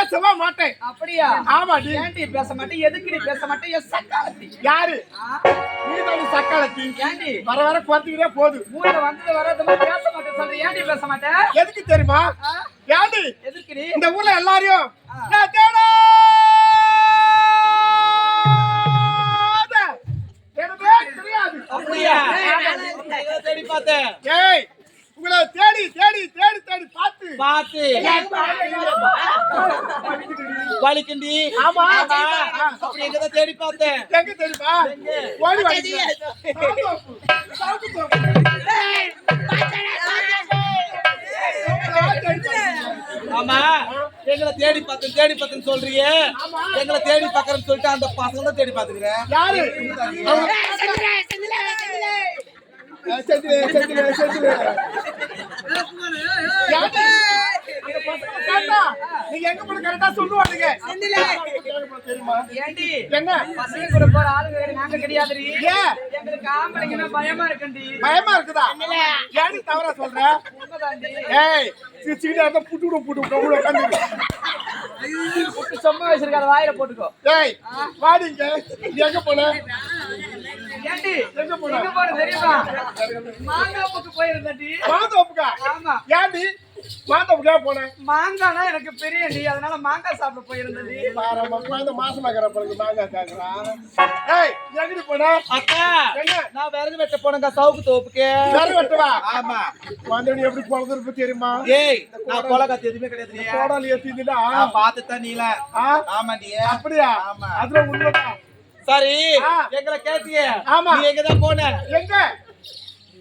பேசவே மாட்டேன். அப்படியா? ஆமாடி. ஏன்டி பேச மாட்டேன்? எதுக்கு நீ பேச மாட்டேன்? என் சக்காலத்தி. யாரு? நீ சக்காலத்தி. ஏன்டி வர வர குறைஞ்சிக்கிட்டே போகுது. ஊர்ல வந்து வராத பேச மாட்டேன் சொல்ற. ஏன்டி பேச மாட்டேன்? எதுக்கு தெரியுமா? ஏன்டி எதுக்கு நீ இந்த ஊர்ல எல்லாரையும் நான் தேடாத தேடவே தெரியாது. அப்படியா? தேடி பார்த்தேன். ஏய் உங்களை தேடி தேடி தேடி தேடி பார்த்து பார்த்து வலிக்கண்டி. ஆமா அப்படி எங்கதான் தேடி பார்த்தேன். எங்க தெரியுமா? ஓடி வாடி. ஆமா எங்களை தேடி பார்த்தேன்னு சொல்றீங்க. எங்களை தேடி பார்க்கறேன்னு சொல்லிட்டு அந்த பசங்க தான் தேடி பாத்துக்கிறேன். யாரு? நீங்க எங்க போன கரெக்டா சொல்லுவாங்க. தெரியுமா? ஏன்டி என்ன பசங்க கூட போற ஆளுங்க நாங்க கிடையாதுடி. ஏன் எங்களுக்கு ஆம்பளைங்கன்னா பயமா இருக்குண்டி. பயமா இருக்குதா? ஏன் தவறா சொல்ற? உண்மைதாண்டி. ஏய் சிச்சிக்கிட்ட இருந்தா புட்டு உட்காந்து புட்டு சும்மா வச்சிருக்காத வாயில போட்டுக்கோ. ஏய் வாடிங்க. நீ எங்க போன? ஏன்டி எங்க போன? எங்க போற தெரியுமா? மாங்காப்புக்கு போயிருந்தடி. மாந்தோப்புக்கா? ஆமா. ஏன்டி மாந்தோப்புக்கா போன? மாங்கானா எனக்கு பெரியடி, அதனால மாங்காய் சாப்பிட போயிருந்தடி. பாரமா குழந்தை மாசமாக்கற பொழுது மாங்காய் கேக்குறா. ஏய் எங்கடி போன? அக்கா என்ன? நான் விறகு வெட்ட போனேங்க சவுக்கு தோப்புக்கு. சரி வெட்டுவா. ஆமா வந்தடி எப்படி பொழுது தெரியுமா? ஏய் நான் கொலை கத்தி எதுவுமே கிடையாது. கோடாலி ஏத்திதுடா. நான் பார்த்துட்டேன் நீல. ஆமாண்டி. அப்படியா? ஆமா. அதுல உண்மைதான். சரி எங்களை கேட்டிய. ஆமா. நீ எங்க தான் போன? எங்க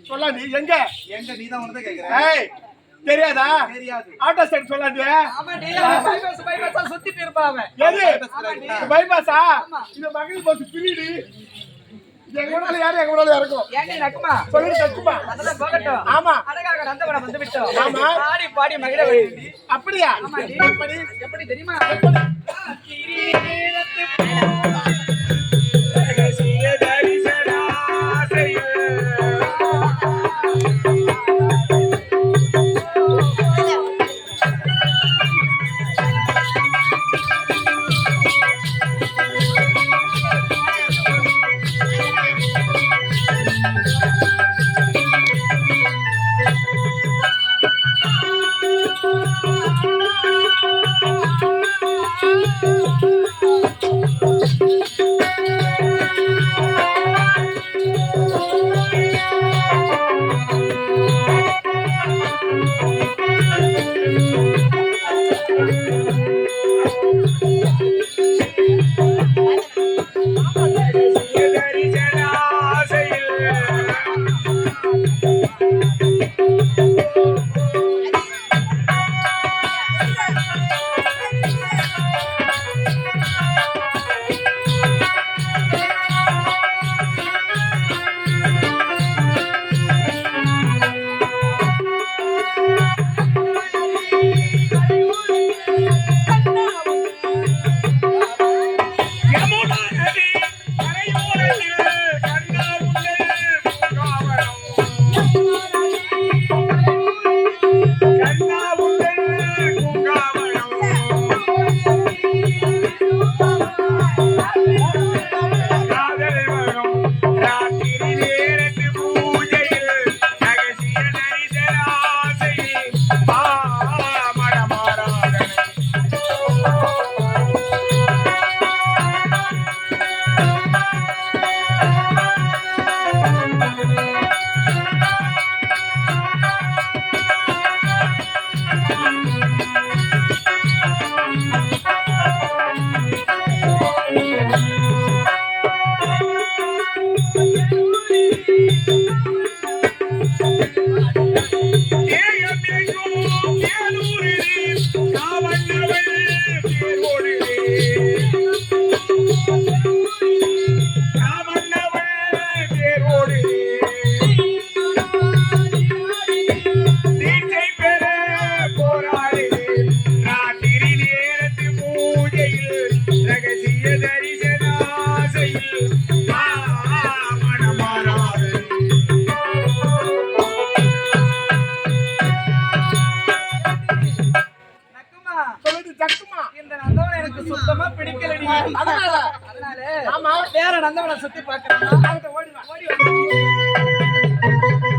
சொல்ல நீ எங்க? எங்க நீ தான் உனதான் கேக்குற. ஏய் தெரியாதா? தெரியாது. ஆட்டோ ஸ்டாண்ட் சொல்லாதே. ஆமாடி. பைபாஸ் சுத்திட்டு இருப்பாங்க. எது பைபாஸா? இந்த மகளிர் பஸ் பிரிடி. எங்கனால யாரு எங்கனால இறக்கும். ஏன்டி நக்குமா? சொல்லி தச்சுமா. அதெல்லாம் போகட்டும். ஆமா. அடகாக நந்தவனம் வந்து விட்டோம். ஆமா. பாடி பாடி மகிழ வைடி. அப்படியா? ஆமாடி. எப்படி தெரியுமா? அதனால அதனால ஆமா வேற நந்தவனம் சுத்தி பார்க்கணும் ஓடி வா.